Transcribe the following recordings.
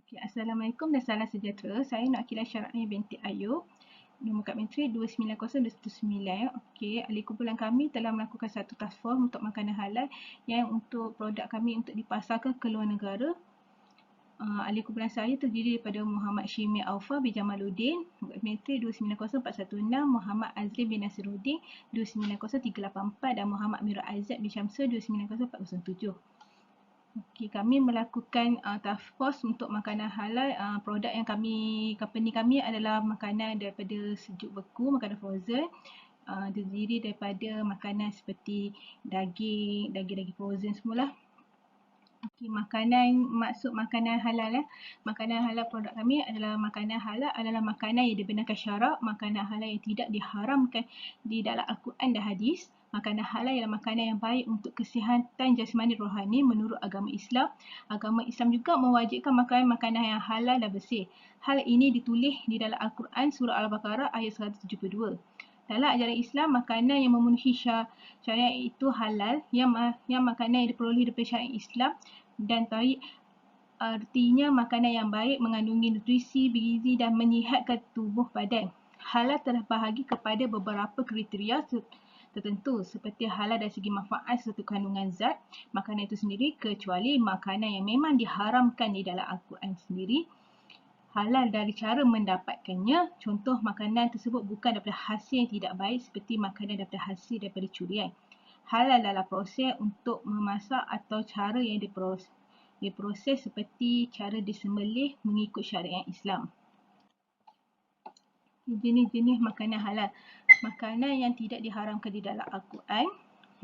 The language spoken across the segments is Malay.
Okay, Assalamualaikum dan salam sejahtera. Saya Nak Akilah Syara'ni binti Ayub. Nombor kad menteri 290219. Okey, ahli kumpulan kami telah melakukan satu task force untuk makanan halal yang untuk produk kami untuk dipasarkan ke luar negara. Ahli kumpulan saya terdiri daripada Muhammad Syimi Aufa bin Jamaluddin, nombor kad menteri 290416, Muhammad Azli bin Nasiruddin 290384 dan Muhammad Amirul Aizat bin Syamsul 290407. Okay, kami melakukan task force untuk makanan halal. Produk yang company kami adalah makanan daripada sejuk beku, makanan frozen. Terdiri daripada makanan seperti daging frozen semualah. Okay, maksud makanan halal Makanan halal produk kami adalah makanan halal adalah makanan yang dibenarkan syarak, makanan halal yang tidak diharamkan di dalam Al-Quran dan hadis. Makanan halal ialah makanan yang baik untuk kesihatan jasmani rohani menurut agama Islam. Agama Islam juga mewajibkan makanan yang halal dan bersih. Hal ini ditulis di dalam Al-Quran surah Al-Baqarah ayat 172. Dalam ajaran Islam, makanan yang memenuhi syariat itu halal, yang makanan yang diperolehi daripada syariat Islam dan tarik. Artinya makanan yang baik mengandungi nutrisi, bergizi dan menyihatkan tubuh badan. Halal terbahagi kepada beberapa kriteria tertentu seperti halal dari segi manfaat serta kandungan zat makanan itu sendiri, kecuali makanan yang memang diharamkan di dalam Al-Quran sendiri. Halal dari cara mendapatkannya, contoh makanan tersebut bukan daripada hasil yang tidak baik seperti makanan daripada hasil daripada curian. Halal dalam proses untuk memasak atau cara yang diproses seperti cara disembelih mengikut syariat Islam. Jenis-jenis makanan halal. Makanan yang tidak diharamkan di dalam Al-Quran,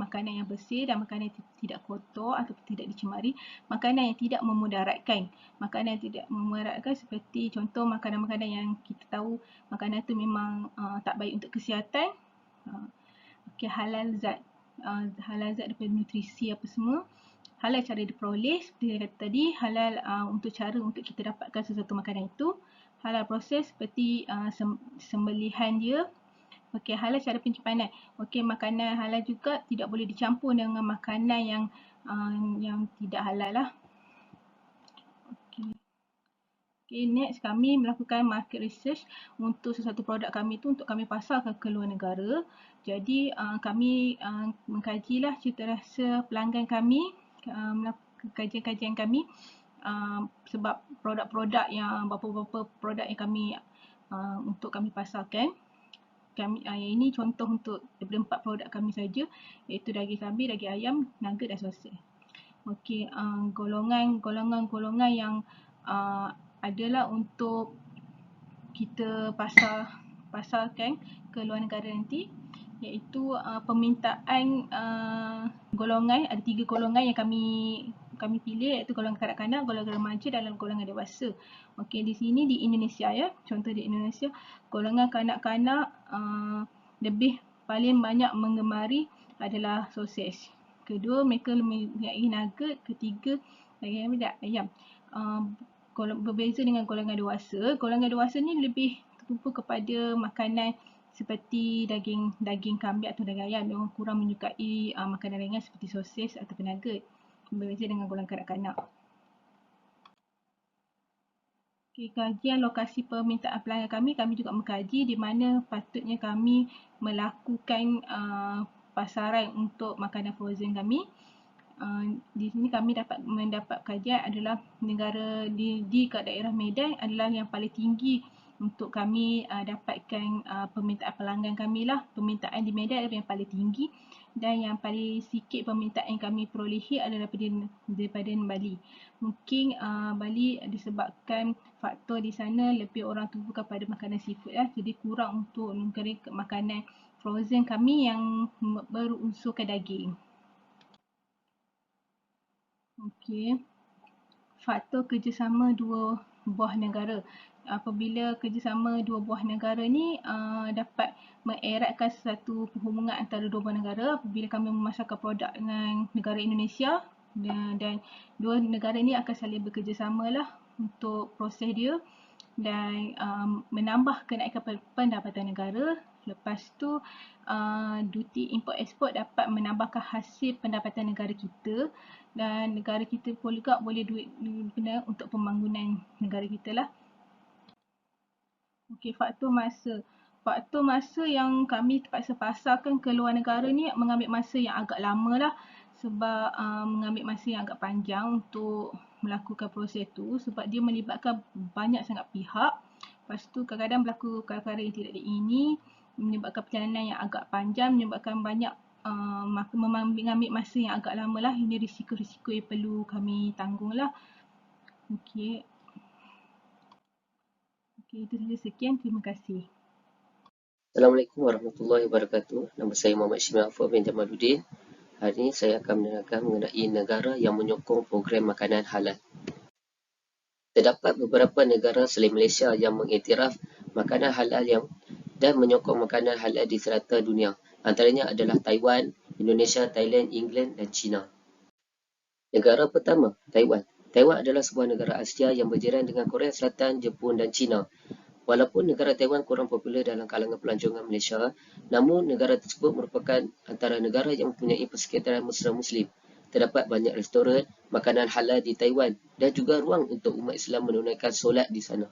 makanan yang bersih dan makanan yang tidak kotor atau tidak dicemari, makanan yang tidak memudaratkan. Makanan yang tidak memudaratkan seperti contoh makanan-makanan yang kita tahu makanan itu memang tak baik untuk kesihatan. Okay, halal zat daripada nutrisi apa semua. Halal cara diperoleh seperti saya kata tadi, halal untuk cara untuk kita dapatkan sesuatu makanan itu. Halal proses seperti sembelihan dia. Okey, halal cara penyimpanan. Okey, makanan halal juga tidak boleh dicampur dengan makanan yang tidak halal lah. Okey. Okay, next kami melakukan market research untuk sesuatu produk kami itu untuk kami pasarkan ke luar negara. Jadi kami mengkajilah citarasa pelanggan kami, melakukan kajian-kajian kami sebab produk-produk yang beberapa produk yang kami untuk kami pasarkan. Ini contoh untuk daripada 4 produk kami saja, iaitu daging kambing, daging ayam, nugget dan sosis. Okey, golongan yang adalah untuk kita pasarkan ke luar negara nanti, iaitu permintaan golongan. Ada 3 golongan yang kami pilih, iaitu golongan kanak-kanak, golongan remaja dan golongan dewasa. Okey, di sini di Indonesia contoh di Indonesia, golongan kanak-kanak lebih paling banyak menggemari adalah sosis. Kedua, mereka mempunyai nugget. Ketiga, daging ayam. Berbeza dengan golongan dewasa. Golongan dewasa ni lebih tertumpu kepada makanan seperti daging kambing atau daging ayam. Mereka kurang menyukai makanan ringan seperti sosis atau nugget. Berbeza dengan golongan kanak-kanak. Okay, kajian lokasi permintaan pelanggan kami juga mengkaji di mana patutnya kami melakukan pasaran untuk makanan frozen kami. Di sini kami mendapat kajian adalah negara di daerah Medan adalah yang paling tinggi untuk kami dapatkan permintaan pelanggan kami lah. Permintaan di Medan adalah yang paling tinggi dan yang paling sikit permintaan yang kami perolehi adalah daripada Bali. Mungkin Bali disebabkan faktor di sana lebih orang tumpu kepada makanan seafood jadi kurang untuk makanan frozen kami yang berunsurkan daging. Okey, faktor kerjasama dua buah negara. Apabila kerjasama dua buah negara ni dapat mengeratkan satu hubungan antara dua buah negara apabila kami memasarkan produk dengan negara Indonesia dan dua negara ni akan saling bekerjasama lah untuk proses dia dan menambah kenaikan pendapatan negara. Lepas tu duty import export dapat menambahkan hasil pendapatan negara kita dan negara kita pun juga boleh duit guna untuk pembangunan negara kita lah. Okey, faktor masa. Faktor masa yang kami terpaksa pasarkan ke luar negara ni mengambil masa yang agak lama lah, sebab mengambil masa yang agak panjang untuk melakukan proses tu sebab dia melibatkan banyak sangat pihak. Lepas tu kadang-kadang berlaku perkara yang tidak diingini, menyebabkan perjalanan yang agak panjang, menyebabkan banyak mengambil masa yang agak lama lah. Ini risiko-risiko yang perlu kami tanggung lah. Okey. Okey, itu saja sekian. Terima kasih. Assalamualaikum warahmatullahi wabarakatuh. Nama saya Muhammad Syimil Afur bin Jamaluddin. Hari ini saya akan menerangkan mengenai negara yang menyokong program makanan halal. Terdapat beberapa negara selain Malaysia yang mengiktiraf makanan halal dan menyokong makanan halal di serata dunia. Antaranya adalah Taiwan, Indonesia, Thailand, England dan China. Negara pertama, Taiwan. Taiwan adalah sebuah negara Asia yang berjiran dengan Korea Selatan, Jepun dan China. Walaupun negara Taiwan kurang popular dalam kalangan pelancongan Malaysia, namun negara tersebut merupakan antara negara yang mempunyai persekitaran Muslim. Terdapat banyak restoran, makanan halal di Taiwan dan juga ruang untuk umat Islam menunaikan solat di sana.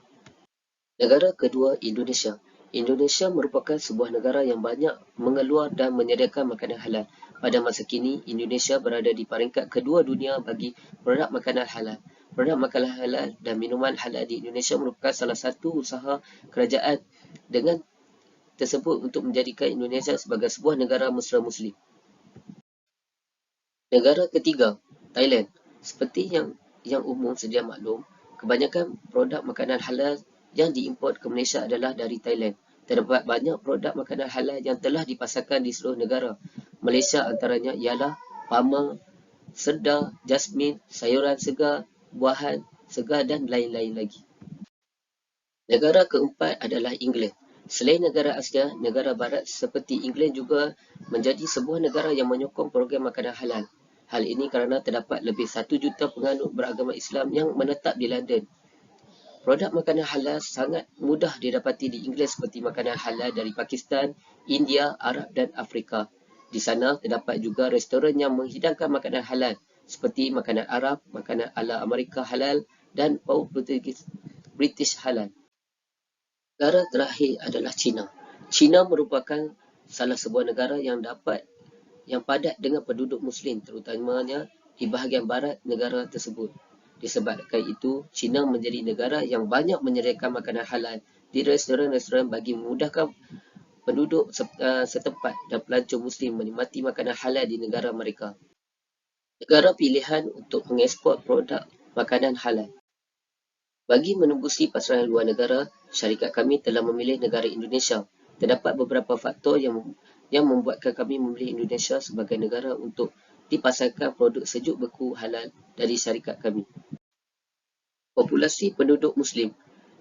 Negara kedua, Indonesia. Indonesia merupakan sebuah negara yang banyak mengeluar dan menyediakan makanan halal. Pada masa kini, Indonesia berada di peringkat kedua dunia bagi produk makanan halal. Produk makanan halal dan minuman halal di Indonesia merupakan salah satu usaha kerajaan dengan tersebut untuk menjadikan Indonesia sebagai sebuah negara Muslim. Negara ketiga, Thailand. Seperti yang umum sedia maklum, kebanyakan produk makanan halal yang diimport ke Malaysia adalah dari Thailand. Terdapat banyak produk makanan halal yang telah dipasarkan di seluruh negara. Malaysia antaranya ialah pama, sedar, jasmin, sayuran segar, buahan segar dan lain-lain lagi. Negara keempat adalah England. Selain negara Asia, negara barat seperti England juga menjadi sebuah negara yang menyokong program makanan halal. Hal ini kerana terdapat lebih 1 juta penganut beragama Islam yang menetap di London. Produk makanan halal sangat mudah didapati di England seperti makanan halal dari Pakistan, India, Arab dan Afrika. Di sana terdapat juga restoran yang menghidangkan makanan halal seperti makanan Arab, makanan ala Amerika halal dan bau British halal. Negara terakhir adalah China. China merupakan salah sebuah negara yang padat dengan penduduk Muslim, terutamanya di bahagian barat negara tersebut. Disebabkan itu, China menjadi negara yang banyak menyediakan makanan halal di restoran-restoran bagi memudahkan penduduk setempat dan pelancong Muslim menikmati makanan halal di negara mereka. Negara pilihan untuk mengekspor produk makanan halal. Bagi menembusi pasaran luar negara, syarikat kami telah memilih negara Indonesia. Terdapat beberapa faktor yang membuatkan kami memilih Indonesia sebagai negara untuk dipasarkan produk sejuk beku halal dari syarikat kami. Populasi penduduk Muslim.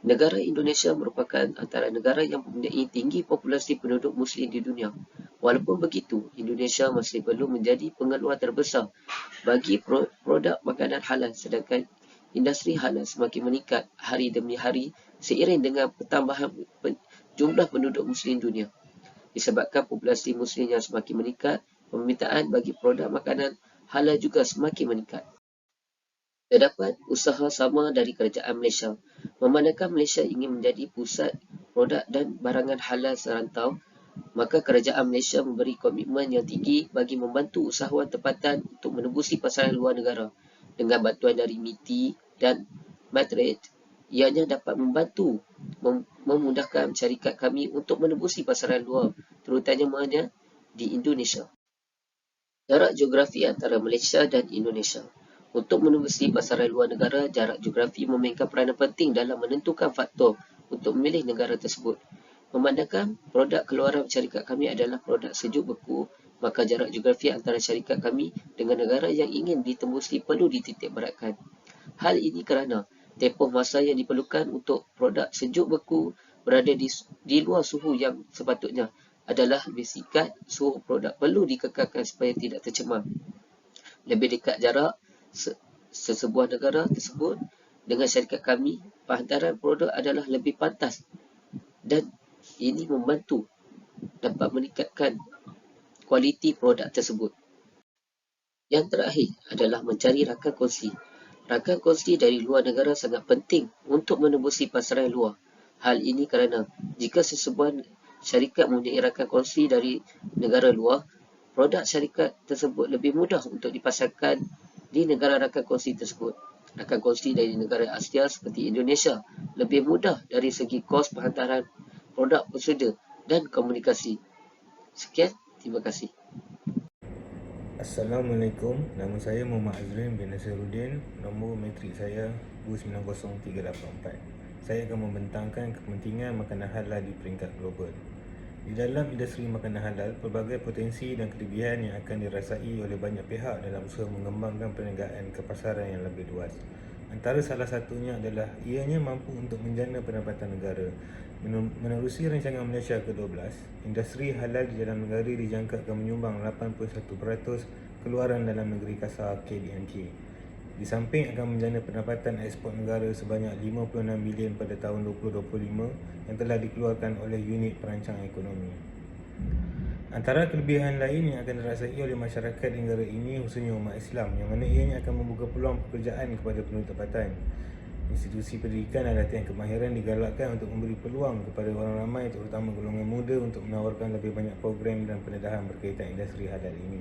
Negara Indonesia merupakan antara negara yang mempunyai tinggi populasi penduduk Muslim di dunia. Walaupun begitu, Indonesia masih belum menjadi pengeluar terbesar bagi produk makanan halal, sedangkan industri halal semakin meningkat hari demi hari seiring dengan pertambahan jumlah penduduk Muslim dunia. Disebabkan populasi Muslim yang semakin meningkat, permintaan bagi produk makanan halal juga semakin meningkat. Terdapat usaha sama dari kerajaan Malaysia. Memandangkan Malaysia ingin menjadi pusat produk dan barangan halal serantau, maka kerajaan Malaysia memberi komitmen yang tinggi bagi membantu usahawan tempatan untuk menembusi pasaran luar negara. Dengan bantuan dari MITI dan Matrade, ianya dapat membantu memudahkan syarikat kami untuk menembusi pasaran luar, terutamanya di Indonesia. Jarak geografi antara Malaysia dan Indonesia. Untuk menembusi pasaran luar negara, jarak geografi memainkan peranan penting dalam menentukan faktor untuk memilih negara tersebut. Memandangkan produk keluaran syarikat kami adalah produk sejuk beku, maka jarak geografi antara syarikat kami dengan negara yang ingin ditembusi perlu dititik beratkan. Hal ini kerana tempoh masa yang diperlukan untuk produk sejuk beku berada di luar suhu yang sepatutnya adalah lebih singkat. Suhu produk perlu dikekalkan supaya tidak tercemar. Lebih dekat jarak sesebuah negara tersebut dengan syarikat kami, penghantaran produk adalah lebih pantas dan ini membantu dapat meningkatkan kualiti produk tersebut. Yang terakhir adalah mencari rakan kongsi. Rakan kongsi dari luar negara sangat penting untuk menembusi pasaran luar. Hal ini kerana jika sesebuah syarikat mempunyai rakan kongsi dari negara luar, produk syarikat tersebut lebih mudah untuk dipasarkan di negara rakan kongsi tersebut. Rakan kongsi dari negara Asia seperti Indonesia lebih mudah dari segi kos penghantaran produk bersedia dan komunikasi. Sekian, terima kasih. Assalamualaikum, nama saya Muhammad Azrin bin Nasiruddin, nombor matrik saya 290384. Saya akan membentangkan kepentingan makanan halal di peringkat global. Di dalam industri makanan halal, pelbagai potensi dan kelebihan yang akan dirasai oleh banyak pihak dalam usaha mengembangkan perniagaan ke pasaran yang lebih luas. Antara salah satunya adalah ianya mampu untuk menjana pendapatan negara. Menerusi rancangan Malaysia ke-12, industri halal di dalam negara dijangka akan menyumbang 81% keluaran dalam negeri kasar KDNK. Di samping akan menjana pendapatan ekspor negara sebanyak 56 bilion pada tahun 2025 yang telah dikeluarkan oleh unit perancangan ekonomi. Antara kelebihan lain yang akan dirasai oleh masyarakat negara ini khususnya umat Islam, yang mana ianya akan membuka peluang pekerjaan kepada penuntut tempatan. Institusi pendidikan dan latihan kemahiran digalakkan untuk memberi peluang kepada orang ramai terutama golongan muda untuk menawarkan lebih banyak program dan pendedahan berkaitan industri halal ini.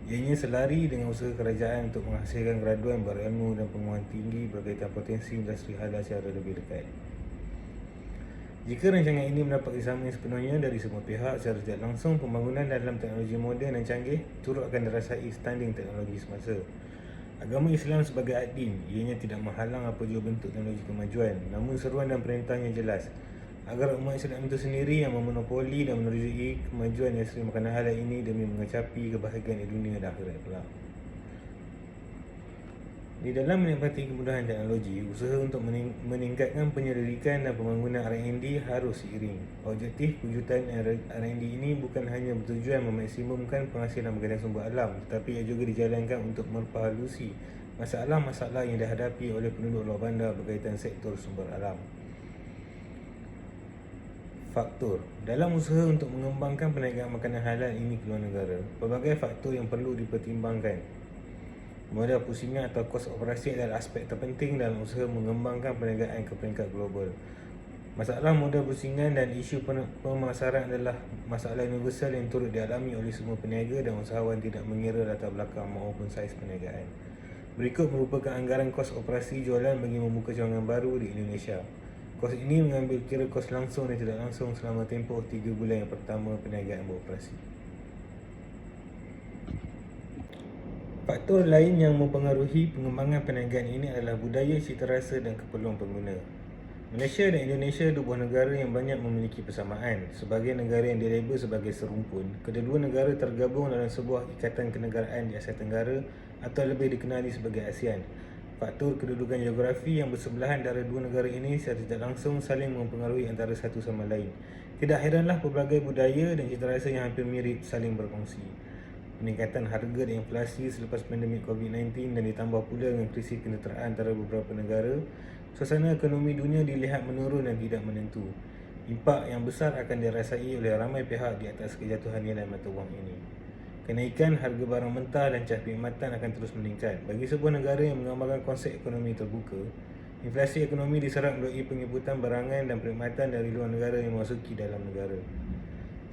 Ianya selari dengan usaha kerajaan untuk menghasilkan graduan berilmu dan penguasaan tinggi berkaitan potensi industri halal secara lebih dekat. Jika rancangan ini mendapat kesamaan sepenuhnya dari semua pihak secara tidak langsung, pembangunan dalam teknologi moden dan canggih turut akan dirasai standing teknologi semasa. Agama Islam sebagai ad-din, ianya tidak menghalang apa jua bentuk teknologi kemajuan, namun seruan dan perintahnya jelas agar umat Islam itu sendiri yang memonopoli dan menerjui kemajuan industri makanan halal ini demi mengecapi kebahagiaan di dunia dan akhirat kelak. Di dalam menikmati kemudahan teknologi, usaha untuk meningkatkan penyelidikan dan pembangunan R&D harus seiring. Objektif wujudkan R&D ini bukan hanya bertujuan memaksimumkan penghasilan berkaitan sumber alam, tetapi ia juga dijalankan untuk merepalusi masalah-masalah yang dihadapi oleh penduduk luar bandar berkaitan sektor sumber alam. Faktor dalam usaha untuk mengembangkan perniagaan makanan halal ini ke luar negara, pelbagai faktor yang perlu dipertimbangkan. Modal pusingan atau kos operasi adalah aspek terpenting dalam usaha mengembangkan perniagaan ke peringkat global. Masalah modal pusingan dan isu pemasaran adalah masalah universal yang turut dialami oleh semua peniaga dan usahawan tidak mengira latar belakang maupun saiz perniagaan. Berikut merupakan anggaran kos operasi jualan bagi membuka cawangan baru di Indonesia. Kos ini mengambil kira kos langsung dan tidak langsung selama tempoh 3 bulan yang pertama perniagaan beroperasi. Faktor lain yang mempengaruhi pengembangan perniagaan ini adalah budaya, citarasa dan keperluan pengguna. Malaysia dan Indonesia dua buah negara yang banyak memiliki persamaan. Sebagai negara yang dilabel sebagai serumpun, kedua-dua negara tergabung dalam sebuah ikatan kenegaraan di Asia Tenggara atau lebih dikenali sebagai ASEAN. Faktor kedudukan geografi yang bersebelahan antara dua negara ini secara tidak langsung saling mempengaruhi antara satu sama lain. Tidak heranlah pelbagai budaya dan citarasa yang hampir mirip saling berkongsi. Peningkatan harga dan inflasi selepas pandemik COVID-19 dan ditambah pula dengan krisis keneteraan antara beberapa negara, suasana ekonomi dunia dilihat menurun dan tidak menentu. Impak yang besar akan dirasai oleh ramai pihak di atas kejatuhan nilai mata wang ini. Kenaikan harga barang mentah dan cas perkhidmatan akan terus meningkat. Bagi sebuah negara yang menggambarkan konsep ekonomi terbuka, inflasi ekonomi diserap melalui penginputan barangan dan perkhidmatan dari luar negara yang memasuki dalam negara.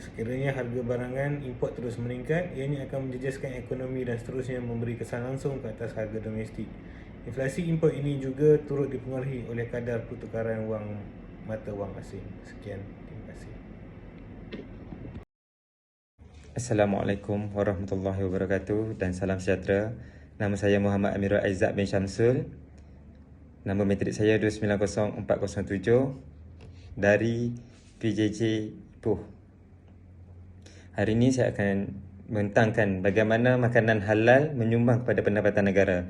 Sekiranya harga barangan import terus meningkat, ianya akan menjejaskan ekonomi dan seterusnya memberi kesan langsung ke atas harga domestik. Inflasi import ini juga turut dipengaruhi oleh kadar pertukaran wang mata wang asing. Sekian, terima kasih. Assalamualaikum warahmatullahi wabarakatuh dan salam sejahtera. Nama saya Muhammad Amirul Aizat bin Syamsul. Nama matrik saya 290407 dari PJJ Ipoh. Hari ini saya akan membentangkan bagaimana makanan halal menyumbang kepada pendapatan negara.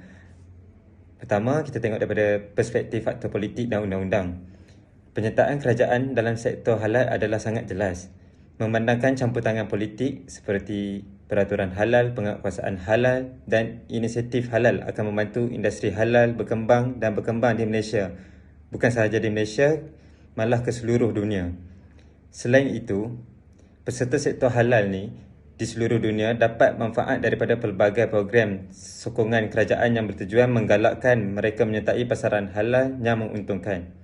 Pertama, kita tengok daripada perspektif faktor politik dan undang-undang. Penyertaan kerajaan dalam sektor halal adalah sangat jelas. Memandangkan campur tangan politik seperti peraturan halal, penguasaan halal dan inisiatif halal akan membantu industri halal berkembang dan berkembang di Malaysia. Bukan sahaja di Malaysia, malah ke seluruh dunia. Selain itu, peserta sektor halal ni di seluruh dunia dapat manfaat daripada pelbagai program sokongan kerajaan yang bertujuan menggalakkan mereka menyertai pasaran halal yang menguntungkan.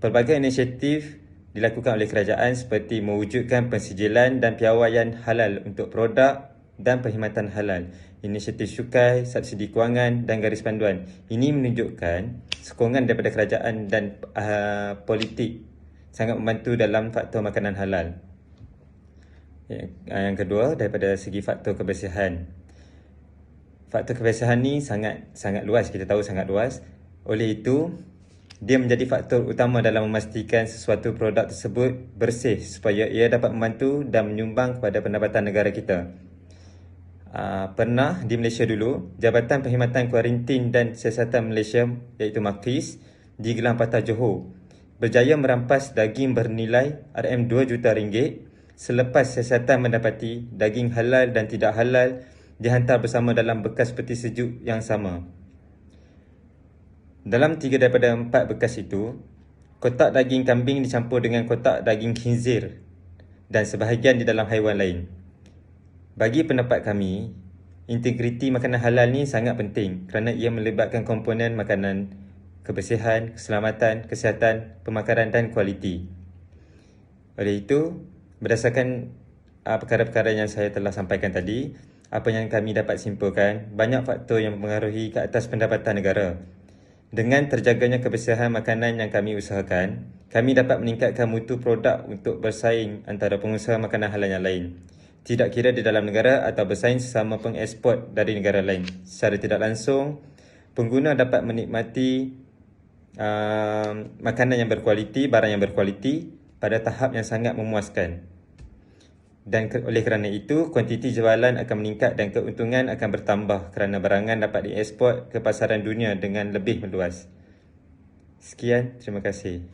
Pelbagai inisiatif dilakukan oleh kerajaan seperti mewujudkan pensijilan dan piawaian halal untuk produk dan perkhidmatan halal, inisiatif syukai, subsidi kewangan dan garis panduan. Ini menunjukkan sokongan daripada kerajaan dan politik sangat membantu dalam faktor makanan halal. Yang kedua, daripada segi faktor kebersihan. Faktor kebersihan ni sangat luas, kita tahu sangat luas. Oleh itu, dia menjadi faktor utama dalam memastikan sesuatu produk tersebut bersih supaya ia dapat membantu dan menyumbang kepada pendapatan negara kita. Pernah di Malaysia dulu, Jabatan Perkhidmatan Kuarantin dan Siasatan Malaysia iaitu MAKIS di Gelang Patah Johor berjaya merampas daging bernilai RM2 juta selepas siasatan mendapati daging halal dan tidak halal dihantar bersama dalam bekas peti sejuk yang sama. Dalam 3 daripada 4 bekas itu, kotak daging kambing dicampur dengan kotak daging khinzir dan sebahagian di dalam haiwan lain. Bagi pendapat kami, integriti makanan halal ni sangat penting kerana ia melibatkan komponen makanan, kebersihan, keselamatan, kesihatan, pemakaran dan kualiti. Oleh itu, berdasarkan perkara-perkara yang saya telah sampaikan tadi, apa yang kami dapat simpulkan, banyak faktor yang mempengaruhi ke atas pendapatan negara. Dengan terjaganya kebersihan makanan yang kami usahakan, kami dapat meningkatkan mutu produk untuk bersaing antara pengusaha makanan halal yang lain. Tidak kira di dalam negara atau bersaing sesama pengeksport dari negara lain. Secara tidak langsung, pengguna dapat menikmati makanan yang berkualiti, barang yang berkualiti pada tahap yang sangat memuaskan. Dan oleh kerana itu, kuantiti jualan akan meningkat dan keuntungan akan bertambah kerana barangan dapat dieksport ke pasaran dunia dengan lebih meluas. Sekian, terima kasih.